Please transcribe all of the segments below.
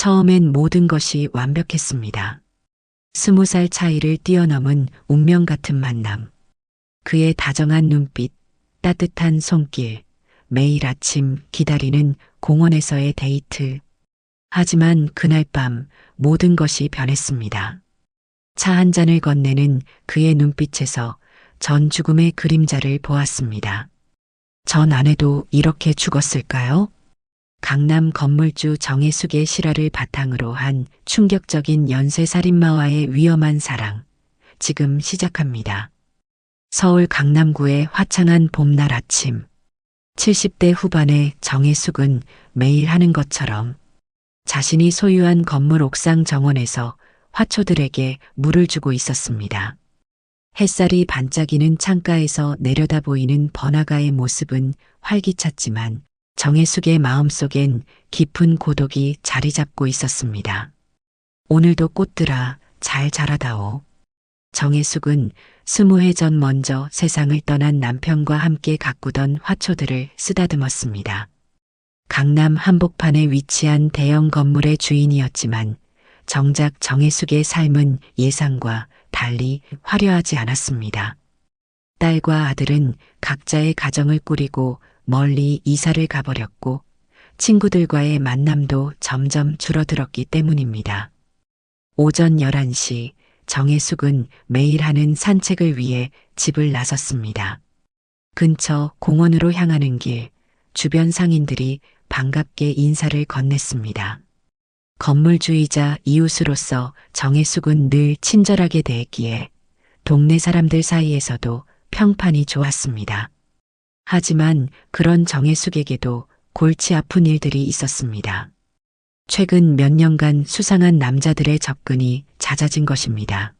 처음엔 모든 것이 완벽했습니다. 20살 차이를 뛰어넘은 운명 같은 만남. 그의 다정한 눈빛, 따뜻한 손길, 매일 아침 기다리는 공원에서의 데이트. 하지만 그날 밤 모든 것이 변했습니다. 차 한 잔을 건네는 그의 눈빛에서 전 죽음의 그림자를 보았습니다. 전 아내도 이렇게 죽었을까요? 강남 건물주 정혜숙의 실화를 바탕으로 한 충격적인 연쇄살인마와의 위험한 사랑. 지금 시작합니다. 서울 강남구의 화창한 봄날 아침. 70대 후반의 정혜숙은 매일 하는 것처럼 자신이 소유한 건물 옥상 정원에서 화초들에게 물을 주고 있었습니다. 햇살이 반짝이는 창가에서 내려다 보이는 번화가의 모습은 활기찼지만 정혜숙의 마음속엔 깊은 고독이 자리 잡고 있었습니다. 오늘도 꽃들아 잘 자라다오. 정혜숙은 20해 전 먼저 세상을 떠난 남편과 함께 가꾸던 화초들을 쓰다듬었습니다. 강남 한복판에 위치한 대형 건물의 주인이었지만 정작 정혜숙의 삶은 예상과 달리 화려하지 않았습니다. 딸과 아들은 각자의 가정을 꾸리고 멀리 이사를 가버렸고 친구들과의 만남도 점점 줄어들었기 때문입니다. 오전 11시 정혜숙은 매일 하는 산책을 위해 집을 나섰습니다. 근처 공원으로 향하는 길, 주변 상인들이 반갑게 인사를 건넸습니다. 건물주이자 이웃으로서 정혜숙은 늘 친절하게 대했기에 동네 사람들 사이에서도 평판이 좋았습니다. 하지만 그런 정혜숙에게도 골치 아픈 일들이 있었습니다. 최근 몇 년간 수상한 남자들의 접근이 잦아진 것입니다.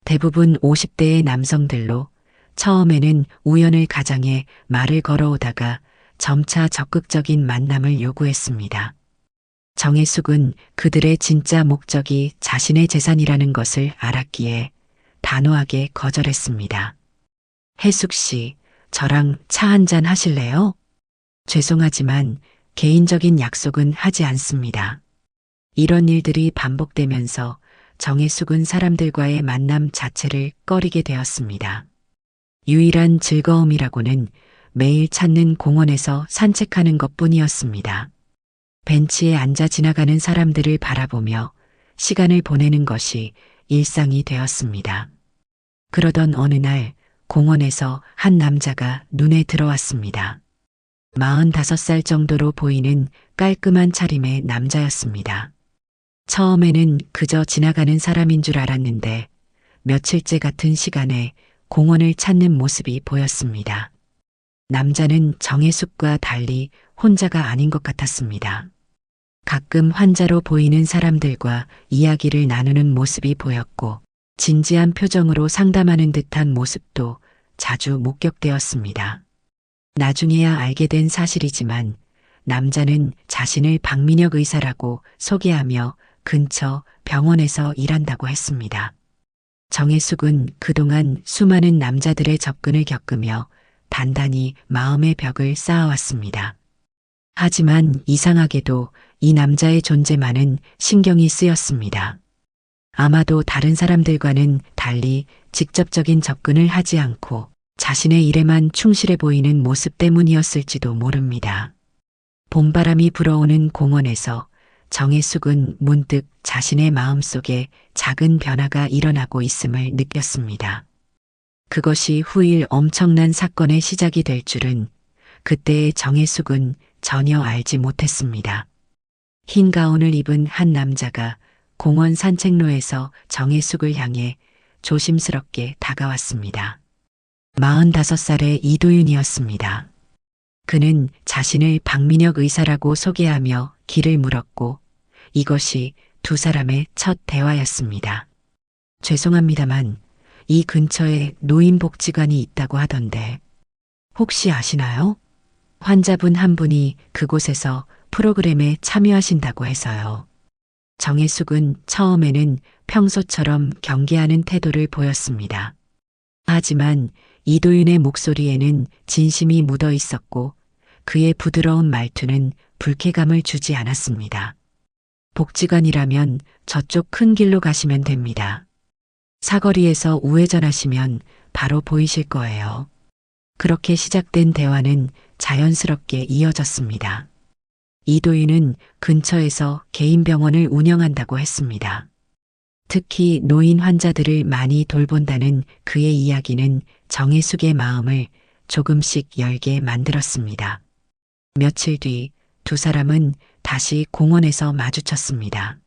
대부분 50대의 남성들로 처음에는 우연을 가장해 말을 걸어오다가 점차 적극적인 만남을 요구했습니다. 정혜숙은 그들의 진짜 목적이 자신의 재산이라는 것을 알았기에 단호하게 거절했습니다. 혜숙 씨, 저랑 차 한잔 하실래요? 죄송하지만 개인적인 약속은 하지 않습니다. 이런 일들이 반복되면서 정혜숙은 사람들과의 만남 자체를 꺼리게 되었습니다. 유일한 즐거움이라고는 매일 찾는 공원에서 산책하는 것뿐이었습니다. 벤치에 앉아 지나가는 사람들을 바라보며 시간을 보내는 것이 일상이 되었습니다. 그러던 어느 날 공원에서 한 남자가 눈에 들어왔습니다. 45살 정도로 보이는 깔끔한 차림의 남자였습니다. 처음에는 그저 지나가는 사람인 줄 알았는데 며칠째 같은 시간에 공원을 찾는 모습이 보였습니다. 남자는 정혜숙과 달리 혼자가 아닌 것 같았습니다. 가끔 환자로 보이는 사람들과 이야기를 나누는 모습이 보였고 진지한 표정으로 상담하는 듯한 모습도 자주 목격되었습니다. 나중에야 알게 된 사실이지만 남자는 자신을 박민혁 의사라고 소개하며 근처 병원에서 일한다고 했습니다. 정혜숙은 그동안 수많은 남자들의 접근을 겪으며 단단히 마음의 벽을 쌓아왔습니다. 하지만 이상하게도 이 남자의 존재만은 신경이 쓰였습니다. 아마도 다른 사람들과는 달리 직접적인 접근을 하지 않고 자신의 일에만 충실해 보이는 모습 때문이었을지도 모릅니다. 봄바람이 불어오는 공원에서 정혜숙은 문득 자신의 마음속에 작은 변화가 일어나고 있음을 느꼈습니다. 그것이 후일 엄청난 사건의 시작이 될 줄은 그때의 정혜숙은 전혀 알지 못했습니다. 흰 가운을 입은 한 남자가 공원 산책로에서 정혜숙을 향해 조심스럽게 다가왔습니다. 45살의 이도윤이었습니다. 그는 자신을 박민혁 의사라고 소개하며 길을 물었고 이것이 두 사람의 첫 대화였습니다. 죄송합니다만 이 근처에 노인복지관이 있다고 하던데 혹시 아시나요? 환자분 한 분이 그곳에서 프로그램에 참여하신다고 해서요. 정혜숙은 처음에는 평소처럼 경계하는 태도를 보였습니다. 하지만 이도윤의 목소리에는 진심이 묻어 있었고 그의 부드러운 말투는 불쾌감을 주지 않았습니다. 복지관이라면 저쪽 큰 길로 가시면 됩니다. 사거리에서 우회전하시면 바로 보이실 거예요. 그렇게 시작된 대화는 자연스럽게 이어졌습니다. 이도희는 근처에서 개인 병원을 운영한다고 했습니다. 특히 노인 환자들을 많이 돌본다는 그의 이야기는 정혜숙의 마음을 조금씩 열게 만들었습니다. 며칠 뒤 두 사람은 다시 공원에서 마주쳤습니다.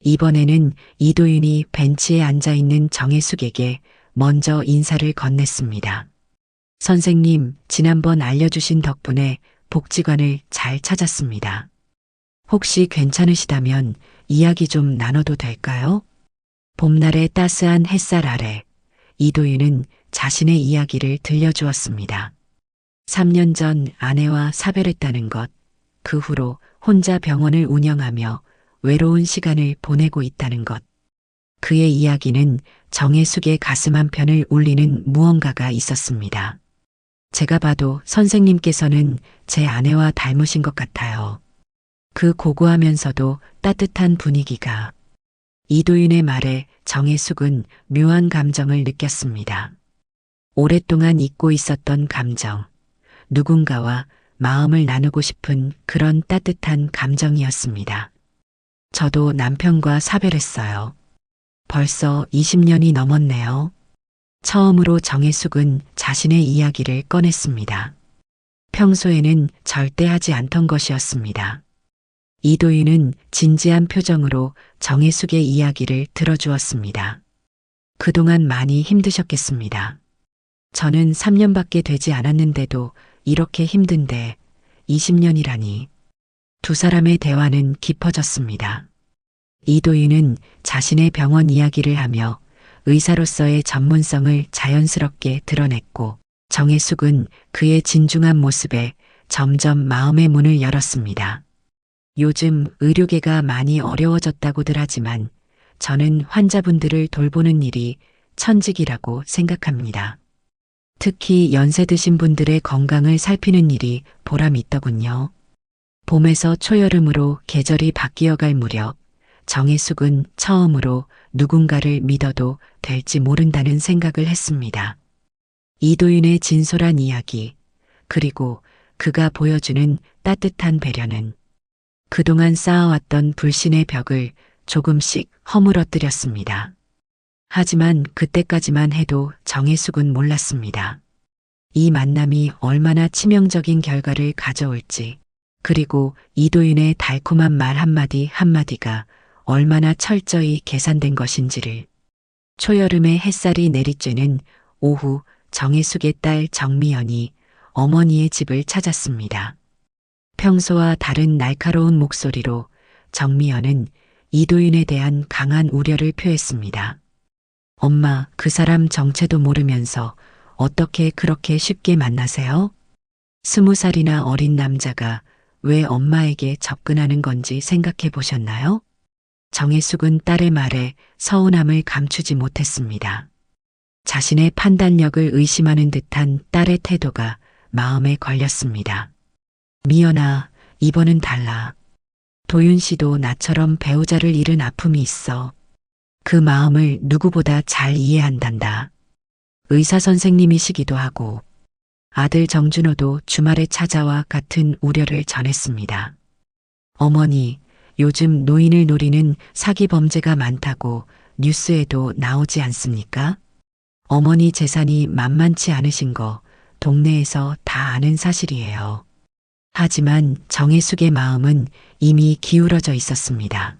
이번에는 이도윤이 벤치에 앉아 있는 정혜숙에게 먼저 인사를 건넸습니다. 선생님, 지난번 알려주신 덕분에 복지관을 잘 찾았습니다. 혹시 괜찮으시다면 이야기 좀 나눠도 될까요? 봄날의 따스한 햇살 아래 이도윤은 자신의 이야기를 들려주었습니다. 3년 전 아내와 사별했다는 것, 그 후로 혼자 병원을 운영하며 외로운 시간을 보내고 있다는 것. 그의 이야기는 정혜숙의 가슴 한편을 울리는 무언가가 있었습니다. 제가 봐도 선생님께서는 제 아내와 닮으신 것 같아요. 그 고고하면서도 따뜻한 분위기가. 이도윤의 말에 정혜숙은 묘한 감정을 느꼈습니다. 오랫동안 잊고 있었던 감정, 누군가와 마음을 나누고 싶은 그런 따뜻한 감정이었습니다. 저도 남편과 사별했어요. 벌써 20년이 넘었네요. 처음으로 정혜숙은 자신의 이야기를 꺼냈습니다. 평소에는 절대 하지 않던 것이었습니다. 이도윤은 진지한 표정으로 정혜숙의 이야기를 들어주었습니다. 그동안 많이 힘드셨겠습니다. 저는 3년밖에 되지 않았는데도 이렇게 힘든데 20년이라니. 두 사람의 대화는 깊어졌습니다. 이도윤은 자신의 병원 이야기를 하며 의사로서의 전문성을 자연스럽게 드러냈고 정혜숙은 그의 진중한 모습에 점점 마음의 문을 열었습니다. 요즘 의료계가 많이 어려워졌다고들 하지만 저는 환자분들을 돌보는 일이 천직이라고 생각합니다. 특히 연세 드신 분들의 건강을 살피는 일이 보람 있더군요. 봄에서 초여름으로 계절이 바뀌어갈 무렵 정혜숙은 처음으로 누군가를 믿어도 될지 모른다는 생각을 했습니다. 이도윤의 진솔한 이야기, 그리고 그가 보여주는 따뜻한 배려는 그동안 쌓아왔던 불신의 벽을 조금씩 허물어뜨렸습니다. 하지만 그때까지만 해도 정혜숙은 몰랐습니다. 이 만남이 얼마나 치명적인 결과를 가져올지, 그리고 이도윤의 달콤한 말 한마디 한마디가 얼마나 철저히 계산된 것인지를. 초여름의 햇살이 내리쬐는 오후 정혜숙의 딸 정미연이 어머니의 집을 찾았습니다. 평소와 다른 날카로운 목소리로 정미연은 이도윤에 대한 강한 우려를 표했습니다. 엄마, 그 사람 정체도 모르면서 어떻게 그렇게 쉽게 만나세요? 20살이나 어린 남자가 왜 엄마에게 접근하는 건지 생각해 보셨나요? 정혜숙은 딸의 말에 서운함을 감추지 못했습니다. 자신의 판단력을 의심하는 듯한 딸의 태도가 마음에 걸렸습니다. 미연아, 이번은 달라. 도윤 씨도 나처럼 배우자를 잃은 아픔이 있어. 그 마음을 누구보다 잘 이해한단다. 의사 선생님이시기도 하고 아들 정준호도 주말에 찾아와 같은 우려를 전했습니다. 어머니, 요즘 노인을 노리는 사기 범죄가 많다고 뉴스에도 나오지 않습니까? 어머니 재산이 만만치 않으신 거 동네에서 다 아는 사실이에요. 하지만 정혜숙의 마음은 이미 기울어져 있었습니다.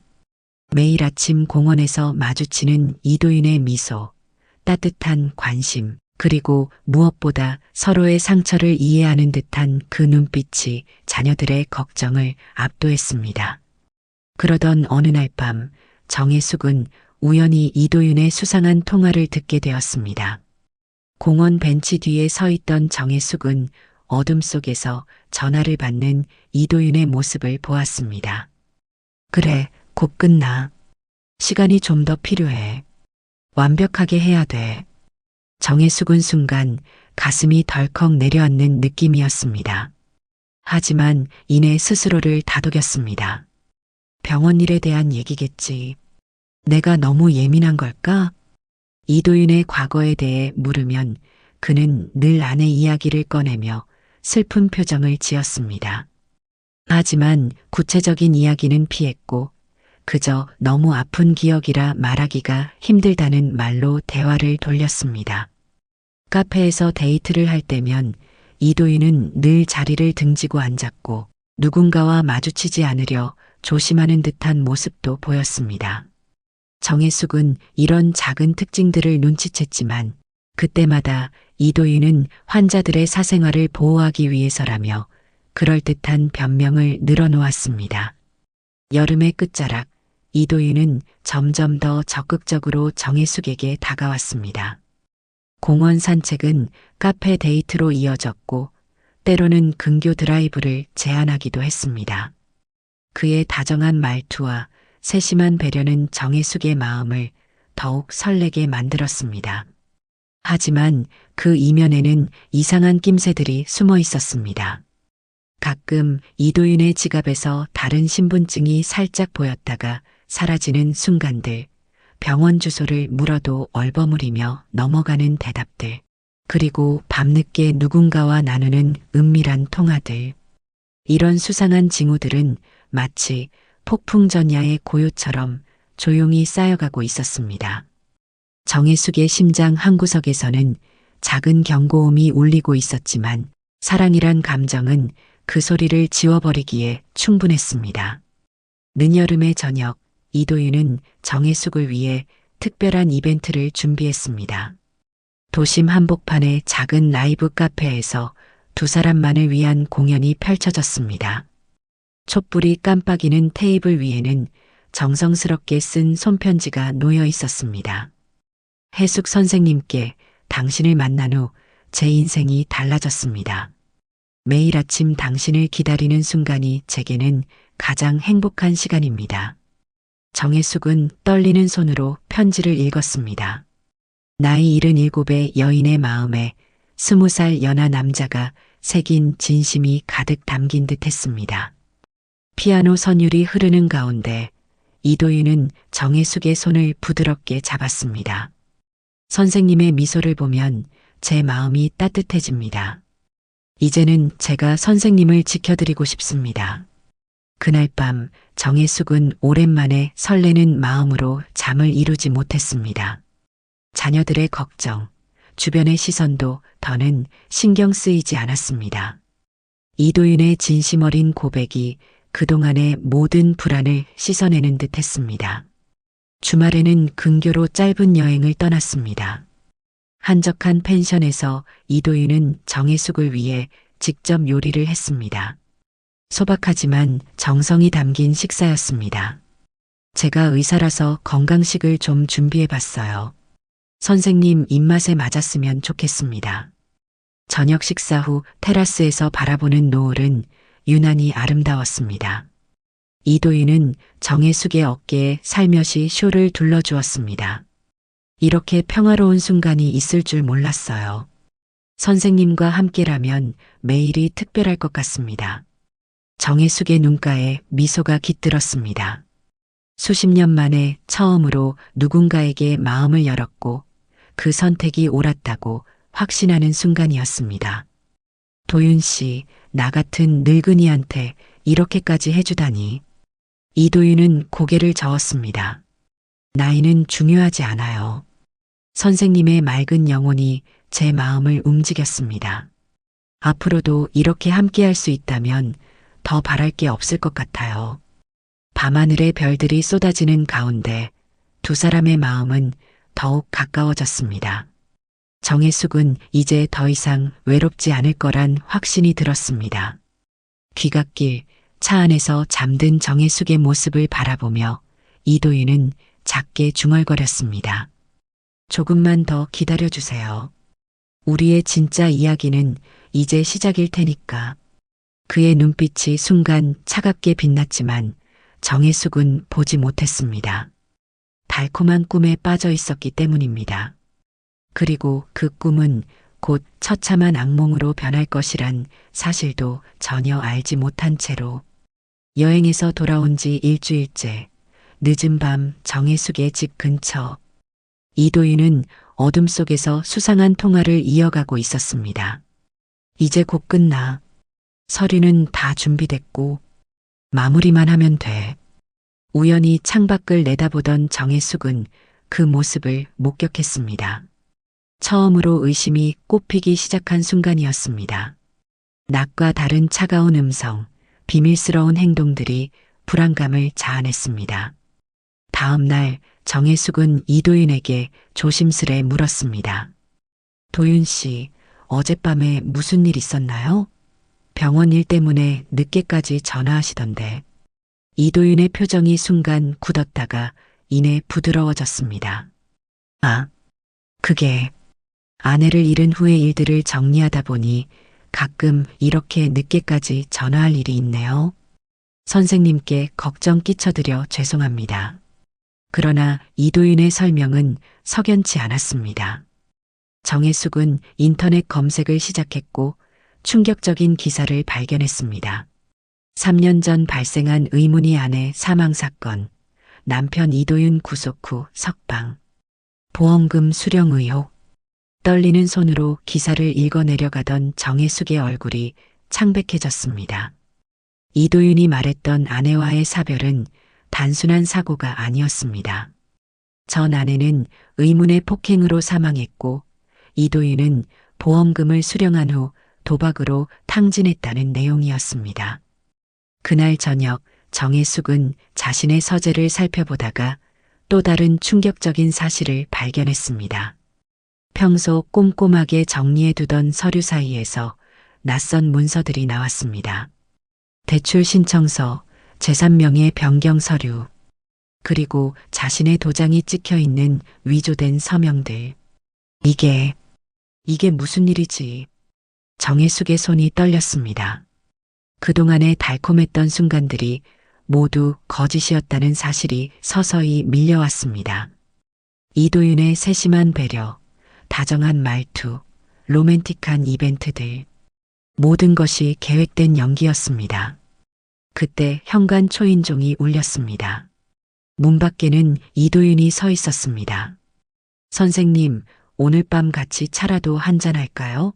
매일 아침 공원에서 마주치는 이도윤의 미소, 따뜻한 관심, 그리고 무엇보다 서로의 상처를 이해하는 듯한 그 눈빛이 자녀들의 걱정을 압도했습니다. 그러던 어느 날 밤 정혜숙은 우연히 이도윤의 수상한 통화를 듣게 되었습니다. 공원 벤치 뒤에 서 있던 정혜숙은 어둠 속에서 전화를 받는 이도윤의 모습을 보았습니다. 그래, 곧 끝나. 시간이 좀 더 필요해. 완벽하게 해야 돼. 정혜숙은 순간 가슴이 덜컥 내려앉는 느낌이었습니다. 하지만 이내 스스로를 다독였습니다. 병원 일에 대한 얘기겠지. 내가 너무 예민한 걸까? 이도윤의 과거에 대해 물으면 그는 늘 아내 이야기를 꺼내며 슬픈 표정을 지었습니다. 하지만 구체적인 이야기는 피했고 그저 너무 아픈 기억이라 말하기가 힘들다는 말로 대화를 돌렸습니다. 카페에서 데이트를 할 때면 이도희는 늘 자리를 등지고 앉았고 누군가와 마주치지 않으려 조심하는 듯한 모습도 보였습니다. 정혜숙은 이런 작은 특징들을 눈치챘지만 그때마다 이도희는 환자들의 사생활을 보호하기 위해서라며 그럴듯한 변명을 늘어놓았습니다. 여름의 끝자락, 이도희는 점점 더 적극적으로 정혜숙에게 다가왔습니다. 공원 산책은 카페 데이트로 이어졌고 때로는 근교 드라이브를 제안하기도 했습니다. 그의 다정한 말투와 세심한 배려는 정혜숙의 마음을 더욱 설레게 만들었습니다. 하지만 그 이면에는 이상한 낌새들이 숨어 있었습니다. 가끔 이도윤의 지갑에서 다른 신분증이 살짝 보였다가 사라지는 순간들, 병원 주소를 물어도 얼버무리며 넘어가는 대답들, 그리고 밤늦게 누군가와 나누는 은밀한 통화들. 이런 수상한 징후들은 마치 폭풍전야의 고요처럼 조용히 쌓여가고 있었습니다. 정혜숙의 심장 한구석에서는 작은 경고음이 울리고 있었지만 사랑이란 감정은 그 소리를 지워버리기에 충분했습니다. 늦여름의 저녁, 이도윤은 정혜숙을 위해 특별한 이벤트를 준비했습니다. 도심 한복판의 작은 라이브 카페에서 두 사람만을 위한 공연이 펼쳐졌습니다. 촛불이 깜빡이는 테이블 위에는 정성스럽게 쓴 손편지가 놓여 있었습니다. 혜숙 선생님께 당신을 만난 후 제 인생이 달라졌습니다. 매일 아침 당신을 기다리는 순간이 제게는 가장 행복한 시간입니다. 정혜숙은 떨리는 손으로 편지를 읽었습니다. 나이 77의 여인의 마음에 20살 연하 남자가 새긴 진심이 가득 담긴 듯 했습니다. 피아노 선율이 흐르는 가운데 이도윤은 정혜숙의 손을 부드럽게 잡았습니다. 선생님의 미소를 보면 제 마음이 따뜻해집니다. 이제는 제가 선생님을 지켜드리고 싶습니다. 그날 밤 정혜숙은 오랜만에 설레는 마음으로 잠을 이루지 못했습니다. 자녀들의 걱정, 주변의 시선도 더는 신경 쓰이지 않았습니다. 이도윤의 진심 어린 고백이 그동안의 모든 불안을 씻어내는 듯 했습니다. 주말에는 근교로 짧은 여행을 떠났습니다. 한적한 펜션에서 이도윤은 정혜숙을 위해 직접 요리를 했습니다. 소박하지만 정성이 담긴 식사였습니다. 제가 의사라서 건강식을 좀 준비해 봤어요. 선생님 입맛에 맞았으면 좋겠습니다. 저녁 식사 후 테라스에서 바라보는 노을은 유난히 아름다웠습니다. 이도윤은 정혜숙의 어깨에 살며시 쇼를 둘러주었습니다. 이렇게 평화로운 순간이 있을 줄 몰랐어요. 선생님과 함께라면 매일이 특별할 것 같습니다. 정혜숙의 눈가에 미소가 깃들었습니다. 수십 년 만에 처음으로 누군가에게 마음을 열었고 그 선택이 옳았다고 확신하는 순간이었습니다. 도윤 씨, 나 같은 늙은이한테 이렇게까지 해주다니. 이도윤은 고개를 저었습니다. 나이는 중요하지 않아요. 선생님의 맑은 영혼이 제 마음을 움직였습니다. 앞으로도 이렇게 함께할 수 있다면 더 바랄 게 없을 것 같아요. 밤하늘의 별들이 쏟아지는 가운데 두 사람의 마음은 더욱 가까워졌습니다. 정혜숙은 이제 더 이상 외롭지 않을 거란 확신이 들었습니다. 귀갓길 차 안에서 잠든 정혜숙의 모습을 바라보며 이도윤은 작게 중얼거렸습니다. 조금만 더 기다려주세요. 우리의 진짜 이야기는 이제 시작일 테니까. 그의 눈빛이 순간 차갑게 빛났지만 정혜숙은 보지 못했습니다. 달콤한 꿈에 빠져 있었기 때문입니다. 그리고 그 꿈은 곧 처참한 악몽으로 변할 것이란 사실도 전혀 알지 못한 채로 여행에서 돌아온 지 일주일째, 늦은 밤 정혜숙의 집 근처. 이도윤은 어둠 속에서 수상한 통화를 이어가고 있었습니다. 이제 곧 끝나. 서류는 다 준비됐고, 마무리만 하면 돼. 우연히 창밖을 내다보던 정혜숙은 그 모습을 목격했습니다. 처음으로 의심이 꽃피기 시작한 순간이었습니다. 낮과 다른 차가운 음성, 비밀스러운 행동들이 불안감을 자아냈습니다. 다음 날 정혜숙은 이도윤에게 조심스레 물었습니다. 도윤 씨, 어젯밤에 무슨 일 있었나요? 병원 일 때문에 늦게까지 전화하시던데. 이도윤의 표정이 순간 굳었다가 이내 부드러워졌습니다. 아, 그게 아내를 잃은 후의 일들을 정리하다 보니 가끔 이렇게 늦게까지 전화할 일이 있네요. 선생님께 걱정 끼쳐드려 죄송합니다. 그러나 이도윤의 설명은 석연치 않았습니다. 정혜숙은 인터넷 검색을 시작했고 충격적인 기사를 발견했습니다. 3년 전 발생한 의문의 아내 사망 사건, 남편 이도윤 구속 후 석방, 보험금 수령 의혹. 떨리는 손으로 기사를 읽어내려가던 정혜숙의 얼굴이 창백해졌습니다. 이도윤이 말했던 아내와의 사별은 단순한 사고가 아니었습니다. 전 아내는 의문의 폭행으로 사망했고 이도윤은 보험금을 수령한 후 도박으로 탕진했다는 내용이었습니다. 그날 저녁 정혜숙은 자신의 서재를 살펴보다가 또 다른 충격적인 사실을 발견했습니다. 평소 꼼꼼하게 정리해두던 서류 사이에서 낯선 문서들이 나왔습니다. 대출 신청서, 재산명의 변경 서류, 그리고 자신의 도장이 찍혀 있는 위조된 서명들. 이게 무슨 일이지? 정혜숙의 손이 떨렸습니다. 그동안의 달콤했던 순간들이 모두 거짓이었다는 사실이 서서히 밀려왔습니다. 이도윤의 세심한 배려, 다정한 말투, 로맨틱한 이벤트들. 모든 것이 계획된 연기였습니다. 그때 현관 초인종이 울렸습니다. 문 밖에는 이도윤이 서 있었습니다. 선생님, 오늘 밤 같이 차라도 한잔할까요?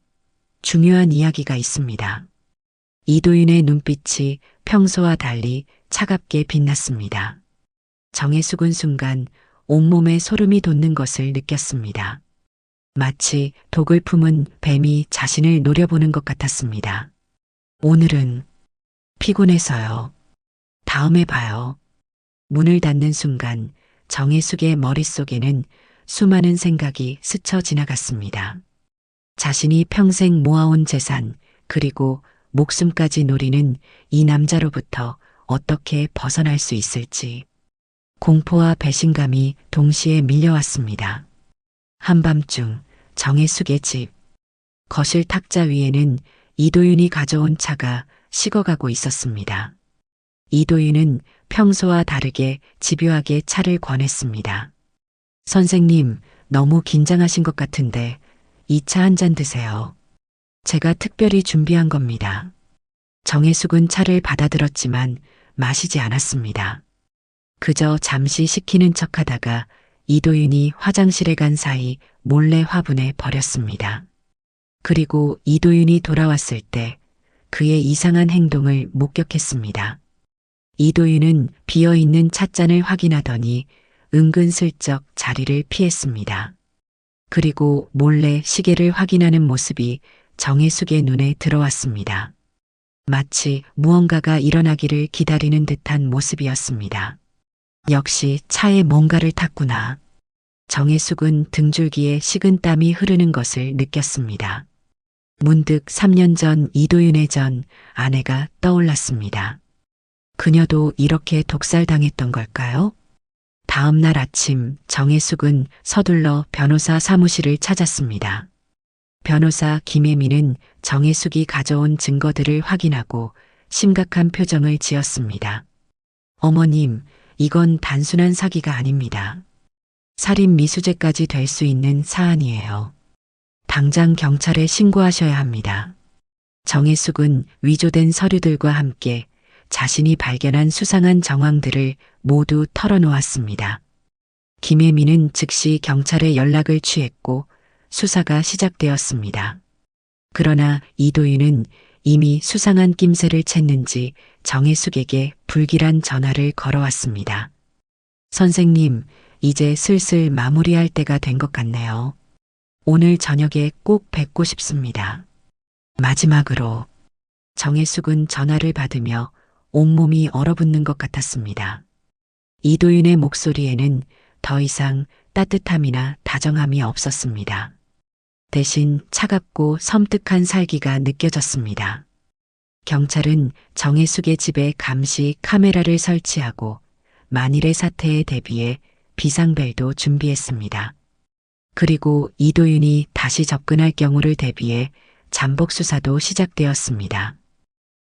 중요한 이야기가 있습니다. 이도윤의 눈빛이 평소와 달리 차갑게 빛났습니다. 정혜숙은 순간 온몸에 소름이 돋는 것을 느꼈습니다. 마치 독을 품은 뱀이 자신을 노려보는 것 같았습니다. 오늘은 피곤해서요. 다음에 봐요. 문을 닫는 순간 정혜숙의 머릿속에는 수많은 생각이 스쳐 지나갔습니다. 자신이 평생 모아온 재산, 그리고 목숨까지 노리는 이 남자로부터 어떻게 벗어날 수 있을지. 공포와 배신감이 동시에 밀려왔습니다. 한밤중 정혜숙의 집. 거실 탁자 위에는 이도윤이 가져온 차가 식어가고 있었습니다. 이도윤은 평소와 다르게 집요하게 차를 권했습니다. 선생님, 너무 긴장하신 것 같은데 이 차 한 잔 드세요. 제가 특별히 준비한 겁니다. 정혜숙은 차를 받아들었지만 마시지 않았습니다. 그저 잠시 식히는 척하다가 이도윤이 화장실에 간 사이 몰래 화분에 버렸습니다. 그리고 이도윤이 돌아왔을 때 그의 이상한 행동을 목격했습니다. 이도윤은 비어있는 찻잔을 확인하더니 은근슬쩍 자리를 피했습니다. 그리고 몰래 시계를 확인하는 모습이 정혜숙의 눈에 들어왔습니다. 마치 무언가가 일어나기를 기다리는 듯한 모습이었습니다. 역시 차에 뭔가를 탔구나. 정혜숙은 등줄기에 식은 땀이 흐르는 것을 느꼈습니다. 문득 3년 전 이도윤의 전 아내가 떠올랐습니다. 그녀도 이렇게 독살당했던 걸까요? 다음 날 아침 정혜숙은 서둘러 변호사 사무실을 찾았습니다. 변호사 김혜민은 정혜숙이 가져온 증거들을 확인하고 심각한 표정을 지었습니다. 어머님, 이건 단순한 사기가 아닙니다. 살인 미수죄까지 될 수 있는 사안이에요. 당장 경찰에 신고하셔야 합니다. 정혜숙은 위조된 서류들과 함께 자신이 발견한 수상한 정황들을 모두 털어놓았습니다. 김혜민은 즉시 경찰에 연락을 취했고 수사가 시작되었습니다. 그러나 이도윤은 이미 수상한 낌새를 챘는지 정혜숙에게 불길한 전화를 걸어왔습니다. 선생님, 이제 슬슬 마무리할 때가 된 것 같네요. 오늘 저녁에 꼭 뵙고 싶습니다. 마지막으로 정혜숙은 전화를 받으며 온몸이 얼어붙는 것 같았습니다. 이도윤의 목소리에는 더 이상 따뜻함이나 다정함이 없었습니다. 대신 차갑고 섬뜩한 살기가 느껴졌습니다. 경찰은 정혜숙의 집에 감시 카메라를 설치하고 만일의 사태에 대비해 비상벨도 준비했습니다. 그리고 이도윤이 다시 접근할 경우를 대비해 잠복 수사도 시작되었습니다.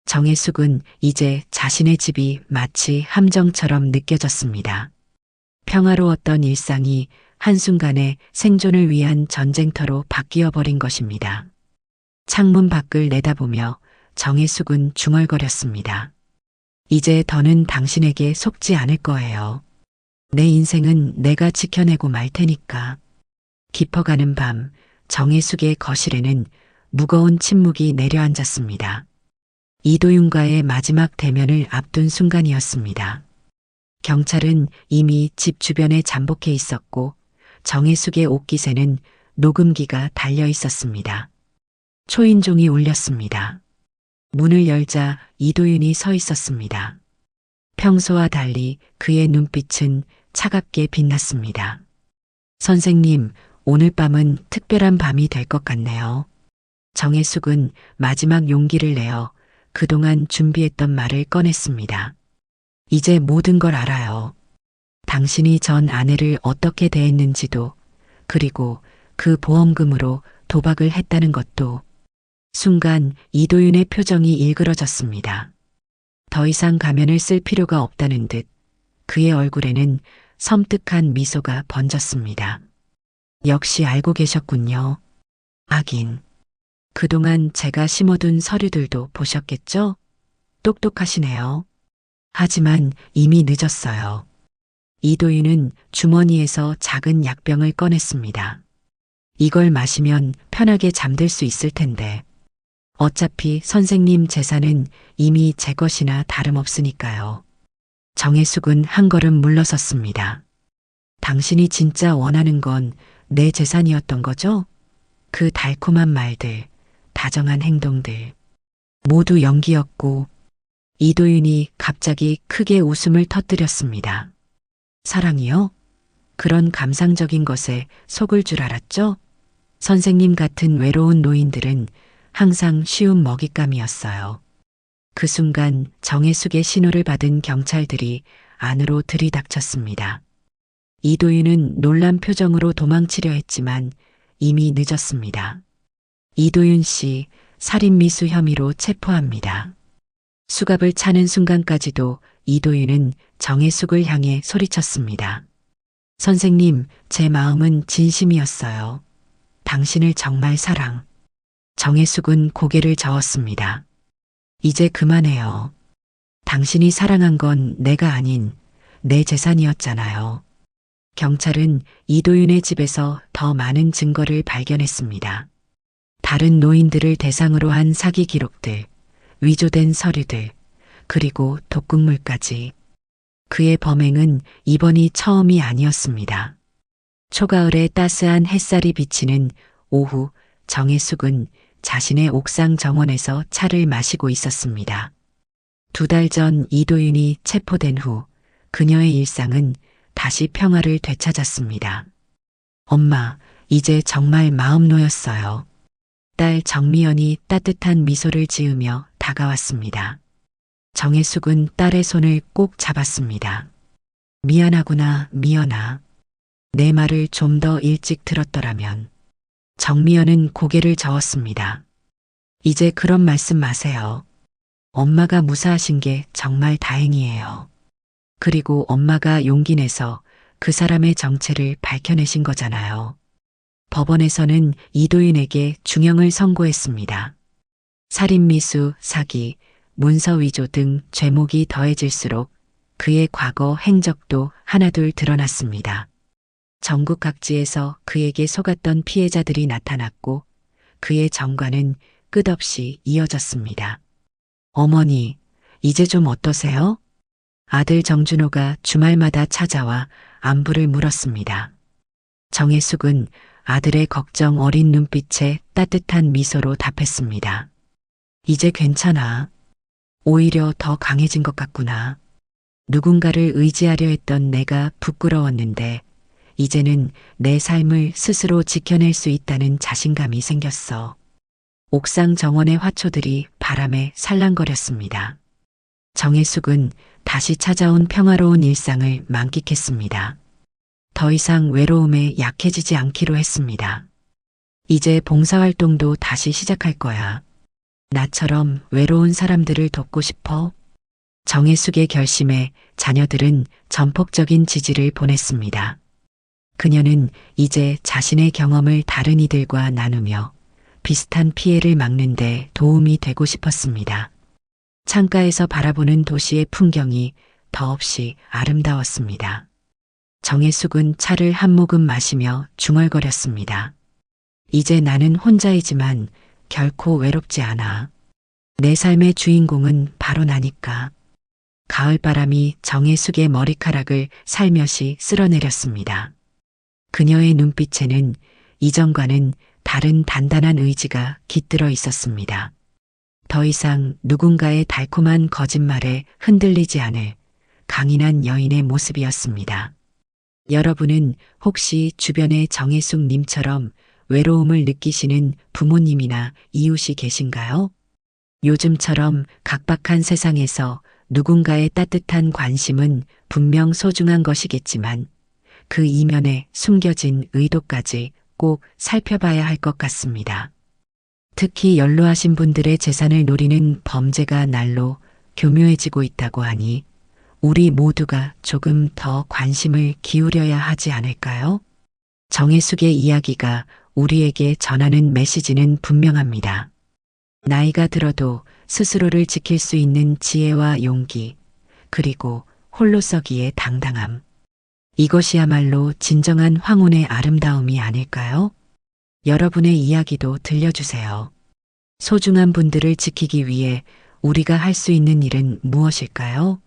정혜숙은 이제 자신의 집이 마치 함정처럼 느껴졌습니다. 평화로웠던 일상이 한순간에 생존을 위한 전쟁터로 바뀌어 버린 것입니다. 창문 밖을 내다보며 정혜숙은 중얼거렸습니다. 이제 더는 당신에게 속지 않을 거예요. 내 인생은 내가 지켜내고 말 테니까. 깊어가는 밤, 정혜숙의 거실에는 무거운 침묵이 내려앉았습니다. 이도윤과의 마지막 대면을 앞둔 순간이었습니다. 경찰은 이미 집 주변에 잠복해 있었고 정혜숙의 옷깃에는 녹음기가 달려 있었습니다. 초인종이 울렸습니다. 문을 열자 이도윤이 서 있었습니다. 평소와 달리 그의 눈빛은 차갑게 빛났습니다. 선생님, 오늘 밤은 특별한 밤이 될 것 같네요. 정혜숙은 마지막 용기를 내어 그동안 준비했던 말을 꺼냈습니다. 이제 모든 걸 알아요. 당신이 전 아내를 어떻게 대했는지도, 그리고 그 보험금으로 도박을 했다는 것도. 순간 이도윤의 표정이 일그러졌습니다. 더 이상 가면을 쓸 필요가 없다는 듯 그의 얼굴에는 섬뜩한 미소가 번졌습니다. 역시 알고 계셨군요. 하긴 그동안 제가 심어둔 서류들도 보셨겠죠? 똑똑하시네요. 하지만 이미 늦었어요. 이도윤은 주머니에서 작은 약병을 꺼냈습니다. 이걸 마시면 편하게 잠들 수 있을 텐데. 어차피 선생님 재산은 이미 제 것이나 다름없으니까요. 정혜숙은 한 걸음 물러섰습니다. 당신이 진짜 원하는 건 내 재산이었던 거죠? 그 달콤한 말들, 다정한 행동들, 모두 연기였고. 이도윤이 갑자기 크게 웃음을 터뜨렸습니다. 사랑이요? 그런 감상적인 것에 속을 줄 알았죠? 선생님 같은 외로운 노인들은 항상 쉬운 먹잇감이었어요. 그 순간 정혜숙의 신호를 받은 경찰들이 안으로 들이닥쳤습니다. 이도윤은 놀란 표정으로 도망치려 했지만 이미 늦었습니다. 이도윤 씨, 살인미수 혐의로 체포합니다. 수갑을 차는 순간까지도 이도윤은 정혜숙을 향해 소리쳤습니다. 선생님, 제 마음은 진심이었어요. 당신을 정말 사랑. 정혜숙은 고개를 저었습니다. 이제 그만해요. 당신이 사랑한 건 내가 아닌 내 재산이었잖아요. 경찰은 이도윤의 집에서 더 많은 증거를 발견했습니다. 다른 노인들을 대상으로 한 사기 기록들, 위조된 서류들, 그리고 독극물까지. 그의 범행은 이번이 처음이 아니었습니다. 초가을에 따스한 햇살이 비치는 오후, 정혜숙은 자신의 옥상 정원에서 차를 마시고 있었습니다. 2달 전 이도윤이 체포된 후 그녀의 일상은 다시 평화를 되찾았습니다. 엄마, 이제 정말 마음 놓였어요. 딸 정미연이 따뜻한 미소를 지으며 다가왔습니다. 정혜숙은 딸의 손을 꼭 잡았습니다. 미안하구나, 미연아. 내 말을 좀 더 일찍 들었더라면. 정미연은 고개를 저었습니다. 이제 그런 말씀 마세요. 엄마가 무사하신 게 정말 다행이에요. 그리고 엄마가 용기 내서 그 사람의 정체를 밝혀내신 거잖아요. 법원에서는 이도윤에게 중형을 선고했습니다. 살인미수, 사기, 문서 위조 등 죄목이 더해질수록 그의 과거 행적도 하나둘 드러났습니다. 전국 각지에서 그에게 속았던 피해자들이 나타났고 그의 정과는 끝없이 이어졌습니다. 어머니, 이제 좀 어떠세요? 아들 정준호가 주말마다 찾아와 안부를 물었습니다. 정혜숙은 아들의 걱정 어린 눈빛에 따뜻한 미소로 답했습니다. 이제 괜찮아. 오히려 더 강해진 것 같구나. 누군가를 의지하려 했던 내가 부끄러웠는데 이제는 내 삶을 스스로 지켜낼 수 있다는 자신감이 생겼어. 옥상 정원의 화초들이 바람에 살랑거렸습니다. 정혜숙은 다시 찾아온 평화로운 일상을 만끽했습니다. 더 이상 외로움에 약해지지 않기로 했습니다. 이제 봉사활동도 다시 시작할 거야. 나처럼 외로운 사람들을 돕고 싶어? 정혜숙의 결심에 자녀들은 전폭적인 지지를 보냈습니다. 그녀는 이제 자신의 경험을 다른 이들과 나누며 비슷한 피해를 막는 데 도움이 되고 싶었습니다. 창가에서 바라보는 도시의 풍경이 더없이 아름다웠습니다. 정혜숙은 차를 한 모금 마시며 중얼거렸습니다. 이제 나는 혼자이지만 결코 외롭지 않아. 내 삶의 주인공은 바로 나니까. 가을바람이 정혜숙의 머리카락을 살며시 쓸어내렸습니다. 그녀의 눈빛에는 이전과는 다른 단단한 의지가 깃들어 있었습니다. 더 이상 누군가의 달콤한 거짓말에 흔들리지 않을 강인한 여인의 모습이었습니다. 여러분은 혹시 주변에 정혜숙 님처럼 외로움을 느끼시는 부모님이나 이웃이 계신가요? 요즘처럼 각박한 세상에서 누군가의 따뜻한 관심은 분명 소중한 것이겠지만 그 이면에 숨겨진 의도까지 꼭 살펴봐야 할 것 같습니다. 특히 연로하신 분들의 재산을 노리는 범죄가 날로 교묘해지고 있다고 하니 우리 모두가 조금 더 관심을 기울여야 하지 않을까요? 정혜숙의 이야기가 우리에게 전하는 메시지는 분명합니다. 나이가 들어도 스스로를 지킬 수 있는 지혜와 용기, 그리고 홀로서기의 당당함. 이것이야말로 진정한 황혼의 아름다움이 아닐까요? 여러분의 이야기도 들려주세요. 소중한 분들을 지키기 위해 우리가 할 수 있는 일은 무엇일까요?